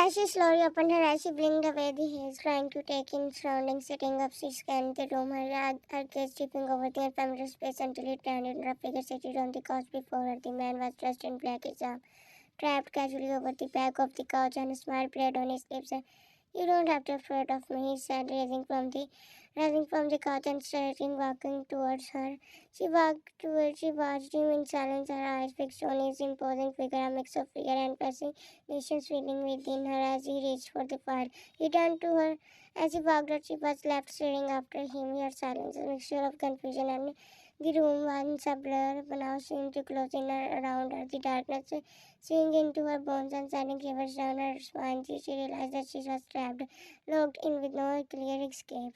As she slowly opened her eyes, she blinked away the haze, trying to take in surroundings. Sitting up, she scanned the room, her gaze tripping over the unfamiliar space until it landed on a figure seated on the couch before her. The man was dressed in black, his arm trapped casually over the back of the couch, and a smile played on his lips. You don't have to be afraid of me, he said, rising from the couch and starting walking towards her. She walked towards, she watched him in silence, her eyes fixed on his imposing figure, a mix of fear and fascination swelling within her as he reached for the fire. He turned to her. As he walked out, she was left staring after him, her silence, a mixture of confusion and the room, once a blur, now seemed to close in around her. The darkness sink into her bones and sending shivers down her spine. She realized that she was trapped, locked in with no clear escape.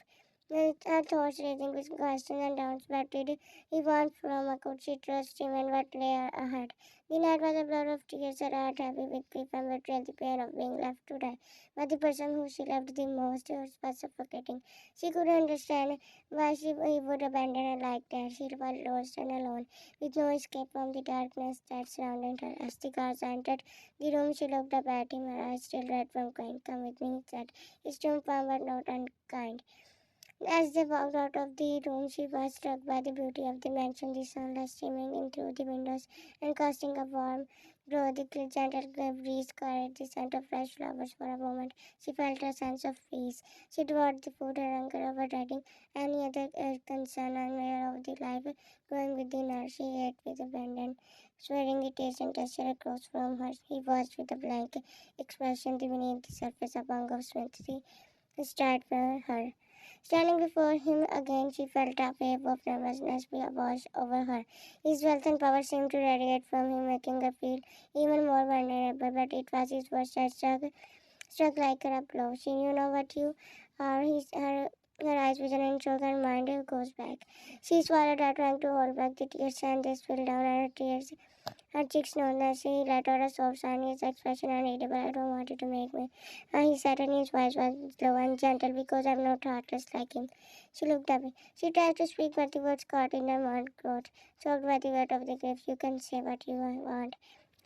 Her thoughts racing with questions and doubts. What did he want from her? Could she trust him, and what lay ahead? The night was a blur of tears, her heart heavy with grief and betrayal, the pain of being left to die. But the person who she loved the most was suffocating. She couldn't understand why he would abandon her like that. She was lost and alone, with no escape from the darkness that surrounded her. As the guards entered the room, she looked up at him, her eyes still red from crying. Come with me, he said. His tone firm but not unkind. As they walked out of the room, she was struck by the beauty of the mansion, the sunlight streaming in through the windows and casting a warm glow. The gentle breeze carried the scent of fresh flowers. For a moment, she felt a sense of peace. She devoured the food, her hunger overriding any other concern, unaware of the life growing within her. She ate with abandon, swearing the taste and texture across from her. He watched with a blank expression beneath the surface, a pang of sympathy stirred for her. Standing before him again, she felt a wave of nervousness wash over her. His wealth and power seemed to radiate from him, making her feel even more vulnerable. But it was his words that struck like a blow. She knew now what you are. Her eyes vision and shook her mind goes back. She swallowed her, trying to hold back the tears, and they spilled down her tears. Her cheeks known that she let out a soft sigh, his expression unreadable. I don't want you to make me. He said, and his voice was slow and gentle because I'm not heartless like him. She looked away. She tried to speak, but the words caught in her mouth, throat, choked by the weight of the grief. You can say what you want.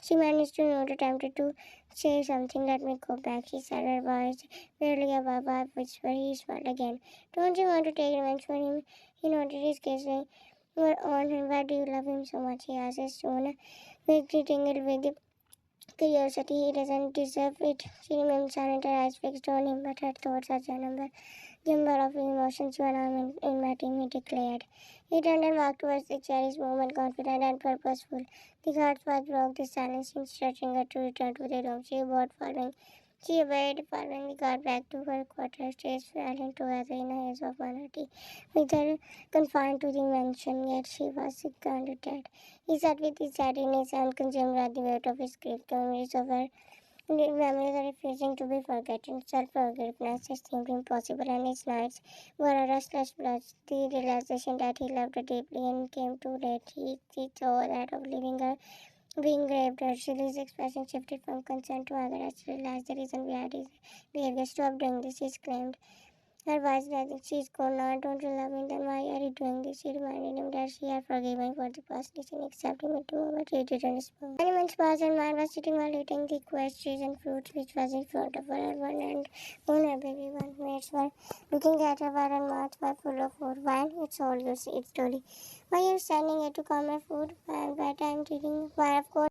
She managed to note, attempted to say something. Let me go back, she said, her voice barely above a whisper. He smiled again. Don't you want to take revenge for him? He nodded, his gaze were on him. Why do you love him so much? He asked, his tone vaguely tingled with curiosity. He doesn't deserve it. She remained silent, her eyes fixed on him, but her thoughts are jumble of emotions. You and I in my team, he declared. He turned and walked towards the chair, his movement confident and purposeful. The guards broke the silence, stretching her to return to the room. She obeyed, following the guard back to her quarters. Days falling together in a haze of monotony. With her confined to the mansion, yet she was grounded dead. He sat with his head in his hand, consumed by the weight of his grief. Memories of her memories are refusing to be forgotten. Self-forgiveness seemed impossible, and his nights were a restless blur. The realization that he loved her deeply and came too late. He saw that of leaving her being raped. Shirley's expression shifted from concern to anger as she realized the reason behind his behavior. Stop doing this, he exclaimed. Her voice rising, she's gone now. Don't you love me? Then why are you doing this? She reminded him that she had forgiven for the past. Listen, accept him into moment. He didn't respond. Many months passed, and Man was sitting while eating the quest cheese and fruits which was in front of her. One and one her baby one mates were looking at her while her mouth was full of food. Why? It's all you see, it's slowly. Why are you standing here to come my food? And by time eating, why of course.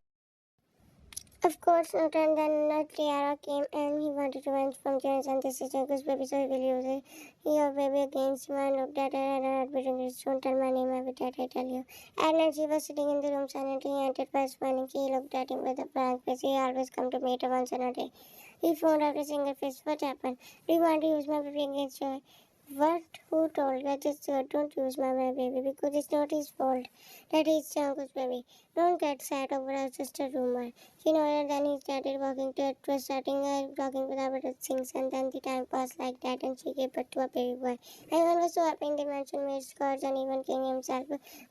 Of course not, and then Tiara came and he wanted revenge from James, and this is Jungkook's baby, so he will use it. Your baby against man looked at her and her heart beating. Don't tell my name, every day I tell you. At night she was sitting in the room silently, he entered by smiling. He looked at him with a frank face. He always come to meet her once in a day. He phoned out a single face. What happened? Do you want to use my baby against her? What? Who told? I just said don't use my baby because it's not his fault that he's Jungkook's baby. Don't get sad over it, just a rumor. She nodded, then he started walking to it, was starting talking without other things, and then the time passed like that, and she gave birth to a baby boy. Everyone was so happy in the mansion, maids, guards, and even King himself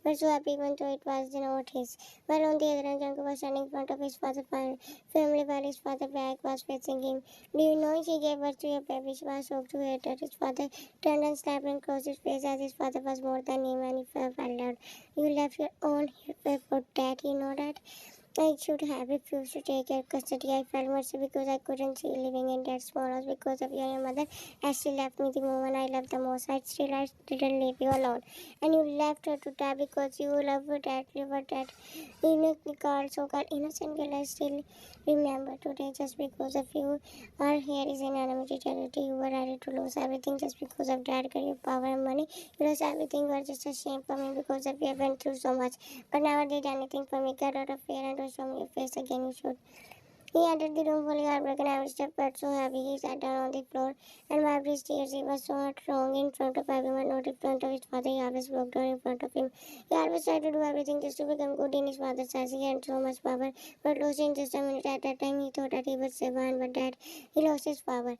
were so happy even though it was not his. While on the other hand, Jungkook was standing in front of his father's family while his father back was facing him. Do you know she gave birth to a baby? She was shocked to hear that. His father turned and slapped and closed his face as his father was more than him, and he fell out. You left your own hair for that, you know that? I should have refused to take your custody. I felt mercy because I couldn't see living in that small house because of your mother. As she left me the moment I loved the most. I didn't leave you alone. And you left her to die because you loved her that you were that so called innocent girl. I still remember today just because of you. Our hair is in enemy territory. You were ready to lose everything just because of that career, power and money. You lost everything. You were just a shame for me because of you went through so much. But never did anything for me. Get out of here and don't show me your face again. You should. He entered the room fully heartbroken. Every step felt so heavy. He sat down on the floor and wiped his tears. He was so strong in front of everyone, not in front of his father. He always broke down in front of him. He always tried to do everything just to become good in his father's eyes. He had so much power, but lost in just a minute. At that time, he thought that he was Sivan, but that he lost his power.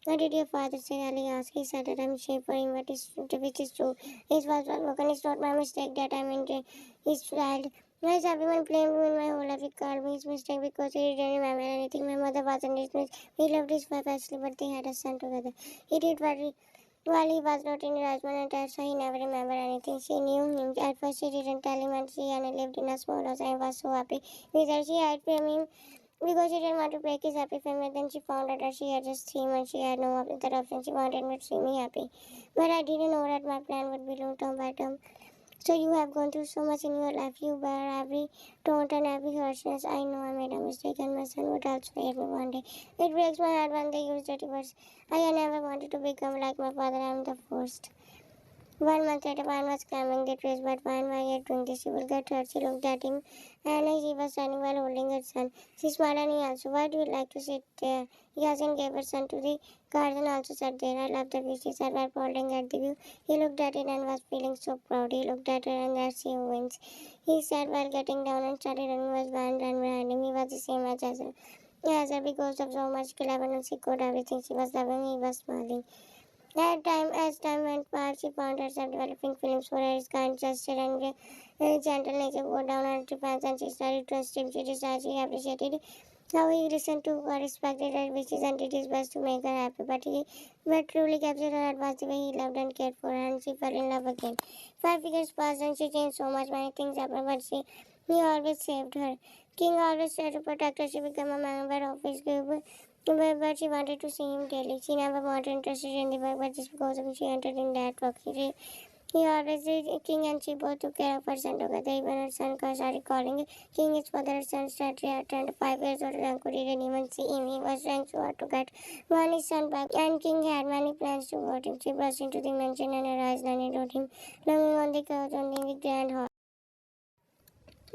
What did your father say? Ali asked. He said that I'm ashamed for him, which is true. His was broken. It's not my mistake that I'm in his child. Yes, everyone blamed me in my whole life. He called me his mistake because he didn't remember anything. My mother wasn't his mistake. He loved his wife actually, but they had a son together. He did what while he was not in Rajman and that's why he never remembered anything. She knew him. At first she didn't tell him and she only lived in a small house and was so happy with her. She hid from him because she didn't want to break his happy family. Then she found out that she had just him and she had no other option. She wanted me to see me happy. But I didn't know that my plan would be long term by term. So you have gone through so much in your life. You bear every taunt and every harshness. I know I made a mistake and my son would also hate me one day. It breaks my heart when they use dirty words. I never wanted to become like my father. I am the first. 1 month later, Van was climbing the trees, but Van, why are you doing this? You will get hurt. She looked at him, and he was standing while holding her son. She smiled and he answered, why do you like to sit there? Yasin gave her son to the garden, also sat there. I love the view, she said while pointing at the view. He looked at it and was feeling so proud. He looked at her and there she wins. He said while getting down and started running was Van ran behind him. He was the same age as her. Yes, because of so much cleverness, he could everything. She was loving, he was smiling. As time went by, she found herself developing feelings for his kind gesture and gentle nature go down her defense, and she started trusting him. She decided she appreciated how he listened to her, respected her wishes, and did his best to make her happy. But truly captured her heart was the way he loved and cared for her, and she fell in love again. 5 years passed, and she changed so much. Many things happened, but he always saved her. King always tried to protect her. She became a member of his group. But she wanted to see him daily. She never wanted interested in the work, but just because of she entered in that work. He always did King and she both took care of her son together. Even her son started calling King his father. Her son started turned 5 years old and couldn't even see him. He was trying so hard to get his son back. And King had many plans to hurt him. She burst into the mansion and her eyes landed on him, longing on the couch on the grand hall.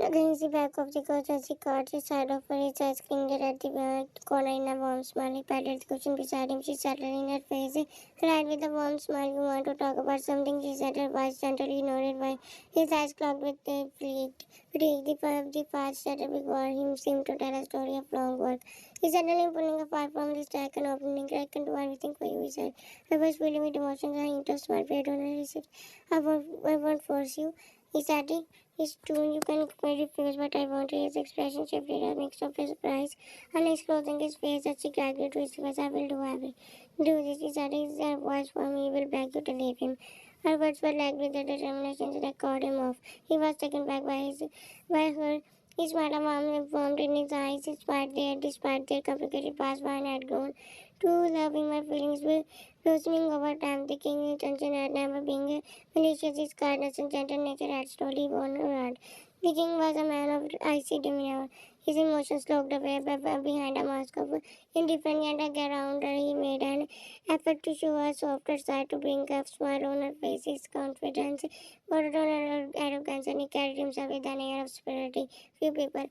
Against the back of the couch as he caught the side of her, his eyes clinged at the corner in a warm smile. He patted the cushion beside him. She settled in her face, cried with a warm smile. You want to talk about something? She said, her voice gently nodded while his eyes clogged with the the fast shutter before him seemed to tell a story of long work. He suddenly pulling a file from the stack and opening it. I can do everything for you, he said. Her voice filling with emotions and interest while wait on her receipt. I won't force you. He said it's true, you can refuse, but I want his expression shifted a mix of surprise and his closing his face as she gradually to his face. I will do this. He said his voice for me, will beg you to leave him. Her words were like with the determination that caught him off. He was taken back by her. He smiled a warmth in his eyes, despite their complicated past, one had grown to loving my feelings were blossoming over time. The king's intention had never been malicious. His kindness and gentle nature had slowly won her heart. The king was a man of icy demeanor. His emotions locked away behind a mask of indifference, yet around her he made an effort to show a softer side, to bring a smile on her face. His confidence bordered on her arrogance, and he carried himself with an air of superiority. Few people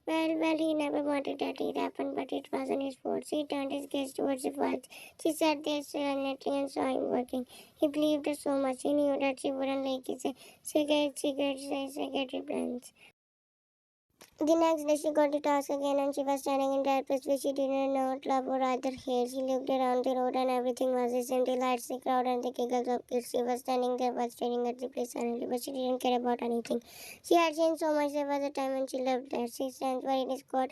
he never wanted that it happened, but it wasn't his fault. He turned his gaze towards the files. She sat there silently and saw him working. He believed her so much. He knew that she wouldn't like his secretary plans. The next day she got the task again and she was standing in that place which she did not love or either hate. She looked around the road and everything was the same. The lights, the crowd and the giggles of kids. She was standing there while staring at the place silently, but she didn't care about anything. She had changed so much. There was a time when she loved that. She stands where it is caught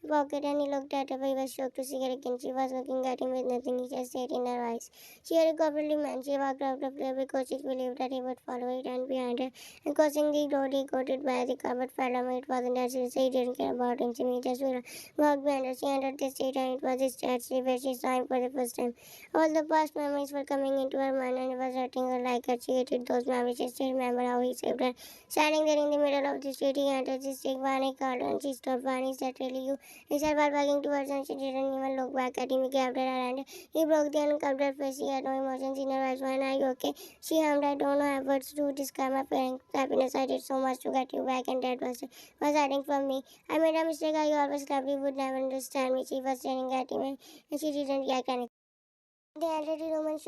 pocket and he looked at her. He was shocked to see her again. She was looking at him with nothing. He just stayed in her eyes. She had a cowardly man. She walked out of there because she believed that he would follow. He ran behind her and crossing the road, he got it by the car, but felt it wasn't as seriously. He didn't care about him. She just walked behind her. She entered the street and it was his church where she saw him for the first time. All the past memories were coming into her mind and it was hurting her like her. She hated those memories. She still remembered how he saved her. Standing there in the middle of the street, he entered the street. Vani called her and she stopped. Vani said, "Really, you?" He said while walking towards her and she didn't even look back at him. He grabbed her hand. He broke the uncovered her face. She had no emotions in her eyes. Vani, are you okay? She hummed, "I don't know words to describe my feeling happiness. I did so much to get you back and that was hiding from me. I made a mistake. I always loved you, would never understand me." She was staring at him and she didn't react anything. The elderly woman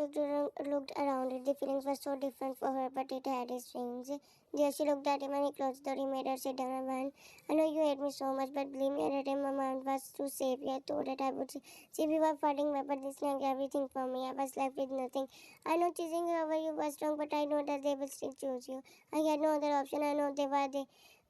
looked around her. The feelings were so different for her, but it had its strings. There she looked at him and he closed the door. He made her sit down. "Man, I know you hate me so much, but believe me, at him, my mind was to save you. I thought that I would save you by fighting me, but this snagged everything from me. I was left with nothing. I know choosing over you was wrong, but I know that they will still choose you. I had no other option. I know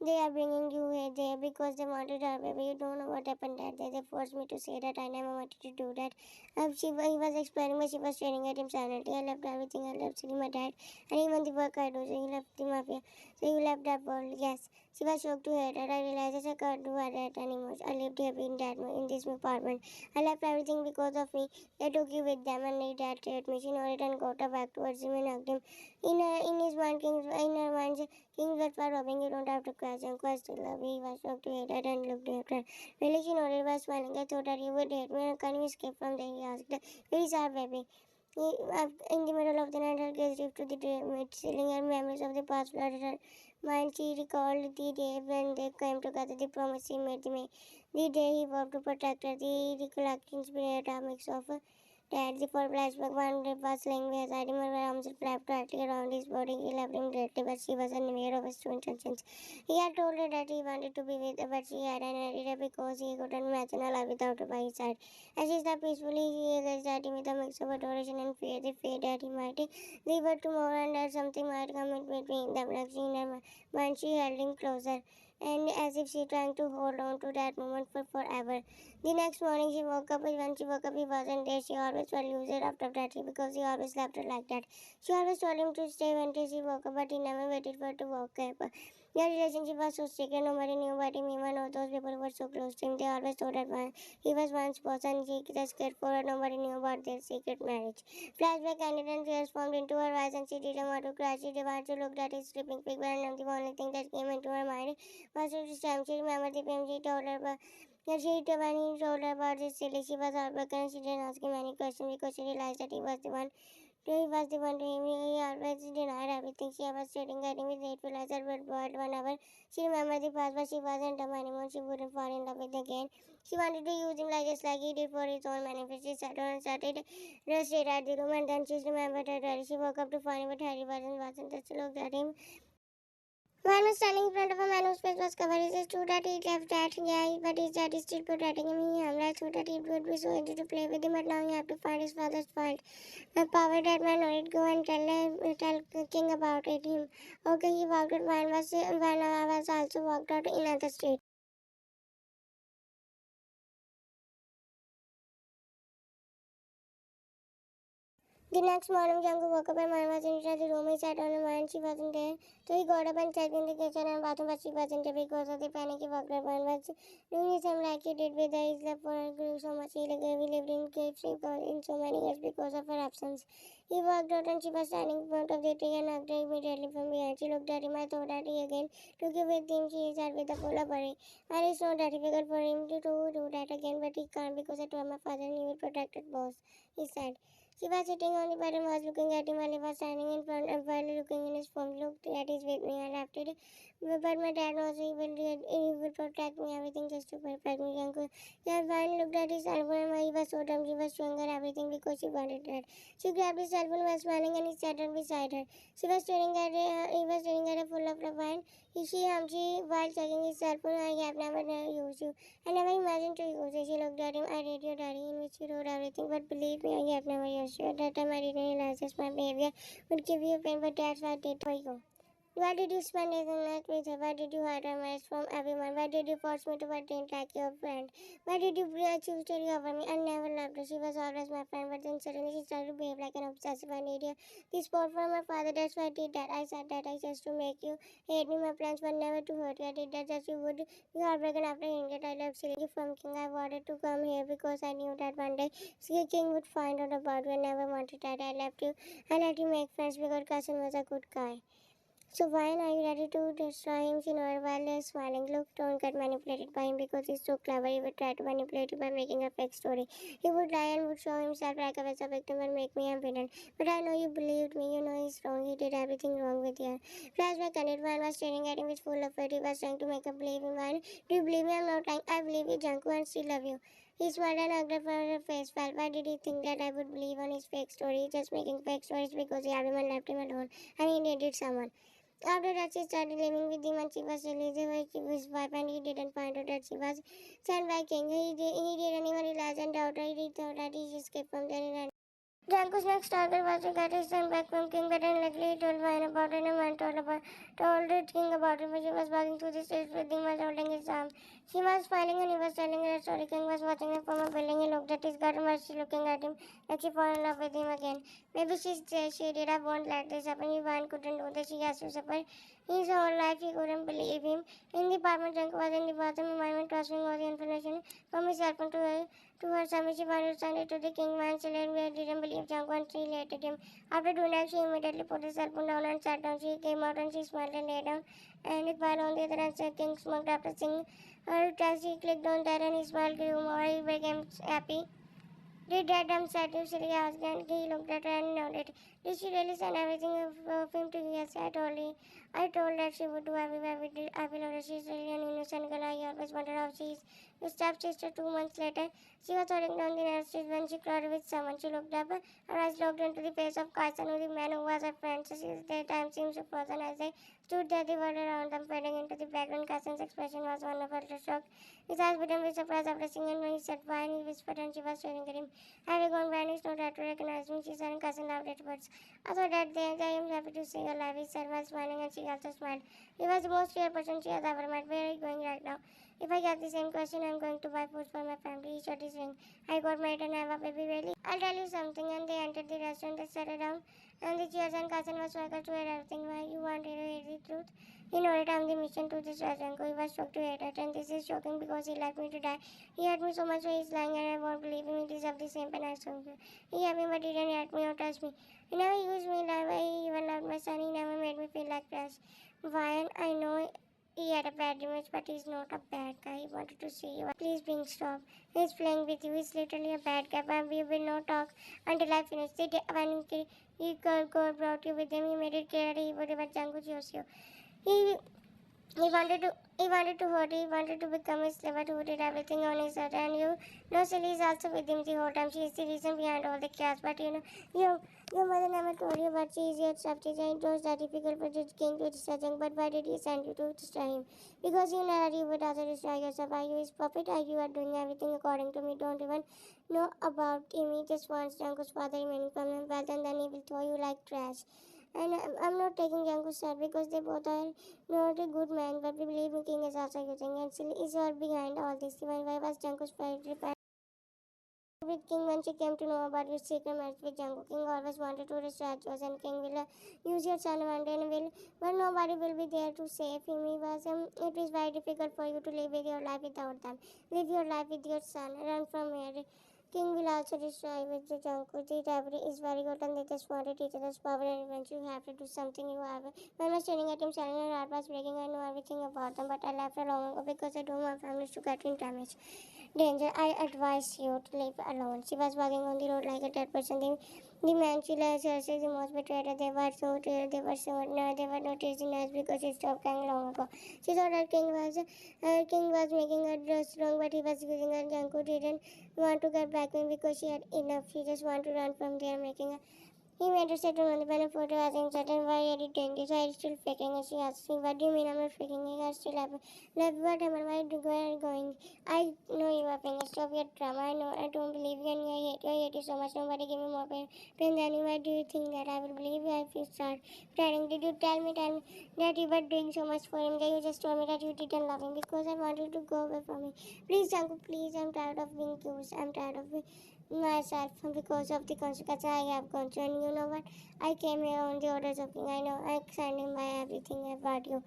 they are bringing you here there because they wanted her baby. You don't know what happened that day. They forced me to say that I never wanted to do that. He was explaining, but she was staring at him silently. I left everything. I left seeing my dad, and even the work I do. So he left the mafia. So you left that world. Yes. She was shocked to hear that. I realized I can't do that anymore. I lived here in this apartment. I left everything because of me. They took you with them, and they hurt me. She nodded and got her back towards him and hugged him. In his mind, in her mind, King's words were robbing. You don't have to cry. Junko, I still love you. He was shocked to hear that and looked at her. Really, she nodded while smiling. I thought that you would hate me. Can you escape from there? He asked. Where is our baby? In the middle of the night, her gaze drifted to the mid-ceiling and memories of the past flooded her mind. She recalled the day when they came together, the promise he made, the day he vowed to protect her, the recollections created a mix of Dad, the full flashback one day was laying beside him, her arms wrapped tightly around his body. He loved him deeply, but she was unaware of his true intentions. He had told her that he wanted to be with her, but she hadn't married her because he couldn't imagine a life without her by his side. As she slept peacefully, he gazed at him with a mix of adoration and fear. The fear that he might leave her tomorrow and that something might come in between them. Like in her mind, she held him closer, and as if she trying to hold on to that moment for forever. The next morning she woke up, when she woke up he wasn't there. She always felt loser after that because he always left her like that. She always told him to stay until she woke up, but he never waited for her to wake up. Their relationship was so secret, nobody knew about him, even though those people who were so close to him. They always thought that he was one's boss and she just cared for her. Nobody knew about their secret marriage. Flashback ended and tears formed into her eyes and she didn't want to cry. She didn't want to look at his sleeping figure and the only thing that came into her mind was this time. She remembered the film she told her about. Yet when he told her about his silly, she was heartbroken and she didn't ask him any questions because she realized that he was the one. He was the one to him. He always denied everything. She was staring at him with hateful eyes. But whenever she remembered the past, but she wasn't dumb anymore. She wouldn't fall in love with again. She wanted to use him just like he did for his own benefit. She sat down and started rusted at the room, and then she remembered her diary. She woke up to find him, but Harry wasn't. Just looked at him. Man was standing in front of a man whose face was covered. It is true that he left that, yeah, but his dad is still protecting him. He realized true that it would be so easy to play with him, but now he have to find his father's fault. My power that man nodded, go and tell King about it. Him. Okay, he walked out. When I was also walked out in other street. The next morning, Jungkook woke up and Maya was inside the room. He sat on the and she wasn't there. So he got up and checked in the kitchen and bathroom, but she wasn't there because of the panic. He walked up and was doing the same like he did with her. He slept for her, grew so much. He lived in cave sleep in so many years because of her absence. He walked out and she was standing in front of the tree and hugged her immediately from behind. She looked at him. I thought that he again took you with him. She said with a full of worry. And it's not that difficult for him to do that again, but he can't because I told my father and he will protect it, boss. He said. She was sitting on the bed and was looking at him while he was standing in front and while looking in his phone. Looked at his with me. I laughed it. But my dad knows he will protect me, everything just to protect me. Uncle. Yeah, finally looked at his cell phone and he was so dumb. She was showing her everything because she wanted that. She grabbed his cell phone while smiling and he sat down beside her. He was staring at her full of wine. She while checking his cell phone. I have never used you. I never imagined to use it. She looked at him. I read your diary in which you wrote everything, but believe me, I have never used you. At that time, I didn't realize this. My behavior would give you pain, but that's what I did for you. Why did you spend days and nights with her? Why did you hide her marriage from everyone? Why did you force me to pretend like your friend? Why did you choose to over me? I never loved her. She was always my friend, but then suddenly she started to behave like an obsessive idiot. This sport from my father, that's why I did that. I said that I just to make you hate me. My plans were never to hurt you. I did that just you would be heartbroken after hearing that I left silly from King. I wanted to come here because I knew that one day King would find out about you. I never wanted that. I left you. I let you make friends because cousin was a good guy. So why are you ready to destroy him? She nodded while smiling. Look, don't get manipulated by him because he's so clever. He would try to manipulate you by making a fake story. He would lie and would show himself like I was a victim and make me a villain. But I know you believed me. You know he's wrong. He did everything wrong with you. Flashback ended. Van was staring at him with full of it. He was trying to make a believe him. Van, do you believe me? I'm not lying. I believe you, Jungkook, and still love you. He smiled and hugged her for her face. Well, why did he think that I would believe on his fake story? Just making fake stories because everyone left him alone and he needed someone. After that, she started living with him and she was released by his wife and he didn't find out that she was sent by King. He didn't even realize and doubt her. He thought that he escaped from there. Janko's next target was to get his son back from King, but unluckily he told Vine about it and Vine told the King about it, but she was walking through the streets with him was holding his arm. She was smiling and he was telling her a story. King was watching her from a building. He looked at his garden while she looking at him like she fell in love with him again. Maybe she did. I won't let this happen. Vine couldn't do this. She has to suffer. His whole life he couldn't believe him. In the apartment, Janko was in the bathroom. Vine was transferring all the information from his cell phone to her son. She wanted to send it to the king. Man, she didn't believe Jungkook and she hated him. After doing that, she immediately put the cell phone down and sat down. She came out and she smiled and lay down. And while on the other hand, the king smoked after seeing her test. He clicked on that and his smile grew more. He became happy. Did that dumb statue silly asked and he looked at her and nodded. Did she really send everything of him to you? Yes, I told that she would do everywhere we did. I will order. She's really an innocent girl. I always wondered how she's your stepsister 2 months later. She was holding down the nursery when she cried with someone. She looked up, her eyes looked into the face of Kaisan, the man who was her friend. So their time seemed so frozen as they stood there, the world around them fading into the background. Kaisan's expression was one of utter shock. His eyes became with surprise after seeing him when he said why and he whispered and she was staring at him. Have you gone vanished? No tried to recognize me, she said and cousin laughed at words. I thought that day I am happy to see you alive, he said while smiling and she also smiled. He was the most real person she has ever met. Where are you going right now? If I get the same question, I'm going to buy food for my family. He shut his ring. I got married and have a baby, really? I'll tell you something. And they entered the restaurant. They sat down. And the cheers and cousin was eager to hear everything. Why you wanted to hear the truth? He nodded on the mission to this restaurant. He was shocked to hear it. And this is shocking because he left me to die. He hurt me so much so he's lying and I won't believe him. He deserved the same pain I saw him. He hurt me but he didn't hurt me or touch me. He never used me like he even loved my son. He never made me feel like trash. Why? I know he had a bad image, but he's not a bad guy. He wanted to see you. Please bring stop. He's playing with you. He's literally a bad guy. But we will not talk until I finish. The day when he brought you with him, he made it clear that he would ever Jangu chose you. He he wanted to hurt you. He wanted to become his slave, who did everything on his own. And you know, Silly is also with him the whole time. She is the reason behind all the chaos. But you know, your mother never told you about she is your subject, and it was that difficult for the king to destroy him. But why did he send you to destroy him? Because you know that you would also destroy yourself. Are you his puppet? Are you are doing everything according to me? Don't even know about him. He just wants Janko's father remaining from him wealth, and then he will throw you like trash. And I'm not taking Janko's side because they both are not a good man, but we believe King is also using and still is all behind all this. Even why was Janko's favorite with King when she came to know about his secret marriage with Jungkook. King always wanted to destroy Joss and King will use your son one day and will, but nobody will be there to save him. It is very difficult for you to live with your life without them. Live your life with your son. Run from here. King will also destroy with the Jungkook. The rivalry is very good and they just wanted each other's power and revenge. You have to do something you have. When I was staring at him, selling her heart was breaking. I know everything about them, but I left her long ago because I don't want families to get in damage. Danger, I advise you to leave alone. She was walking on the road like a dead person. The man she loves her is the most betrayed. They were so tired, they were not teasing us because she stopped crying long ago. She thought her king was making her dress wrong, but he was using her. Jungkook didn't want to get back in because she had enough. She just wanted to run from there, making her. He made her sit on the banner photo asking certain why are you doing this? Why are you still faking? And she asked me, what do you mean I'm not faking? I still have left what am I? Where are you going? I know you are laughing. Stop your drama. I know I don't believe you and I hate you so much. Nobody give me more pain than you. Why do you think that I will believe you if you start crying? Did you tell me that you were doing so much for him? That you just told me that you didn't love him because I wanted to go away from me. Please, Jungkook, please. I'm tired of being used. I'm tired of being myself because of the consequences I have gone through. And you know what? I came here on the orders of king. I know I'm standing by everything about you.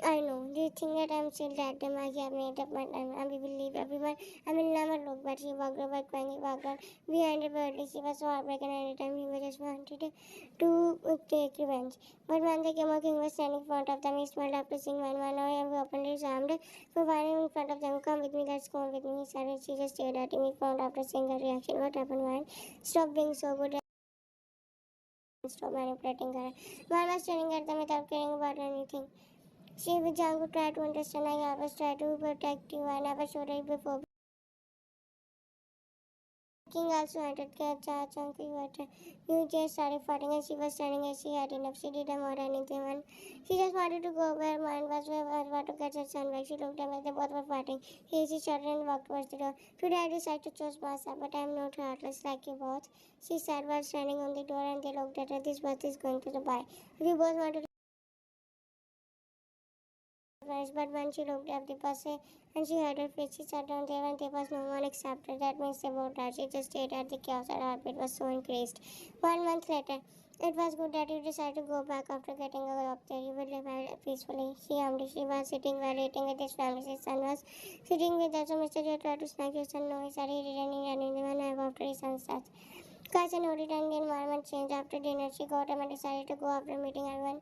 I know. Do you think that I'm still that dumb? I have made up my mind. I will believe everyone. I will never look back. She walked over crying. He walked on behind her birthday. She was so heartbroken every time he was just wanted to take revenge. But when they came out, King was standing in front of them. He smiled after seeing one. Now he opened his arms for finding in front of them. Come with me. Let's go with me. He said. She just stared at him. He found after seeing her reaction. What happened, Ryan? Stop being so good. Stop manipulating her. Man was staring at them without caring about anything. She with Django tried to understand. I always tried to protect you. I never showed it before. King also entered Django. You just started fighting and she was standing as she had enough. She didn't want anything and she just wanted to go where mine was about to catch her son back. She looked at me. They both were fighting. She shouted and walked towards the door. Today I decided to choose myself, but I'm not heartless like you both. She said while standing on the door and they looked at her. This bus is going to the bar. We both wanted to but when she looked at the bus and she heard her face, she sat down there and there was no one except her. That means about her. She just stayed at the chaos. Her heartbeat was so increased. 1 month later, it was good that you decided to go back after getting a job there. You will live peacefully. She was sitting while eating with his family. His son was sitting with her. So Mr. J tried to smack his son. No, he said he didn't need anyone after his son's death. Cousin nodded and the environment changed. After dinner, she got up and decided to go after meeting everyone.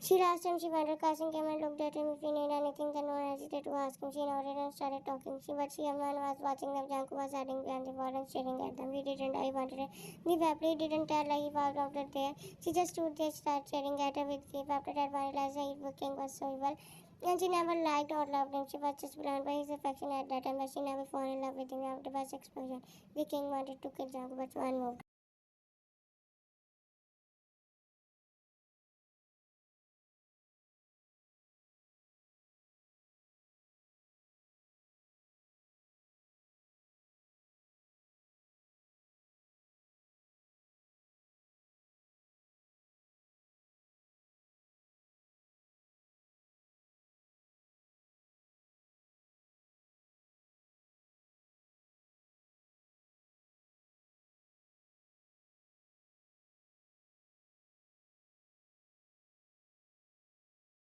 She asked him, she wondered. Cousin came and looked at him. If he needed anything, then no one hesitated to ask him. She nodded and started talking. But she everyone was watching them. Janko was hiding behind the wall and staring at them. He didn't. I wanted it. The family didn't tell her he walked out of there. She just stood there, started staring at her with grief. After that, one realized the king was so evil. And she never liked or loved him. She was just blind by his affection at that time, but she never fell in love with him after the explosion. The king wanted to kill Janko, but one moved.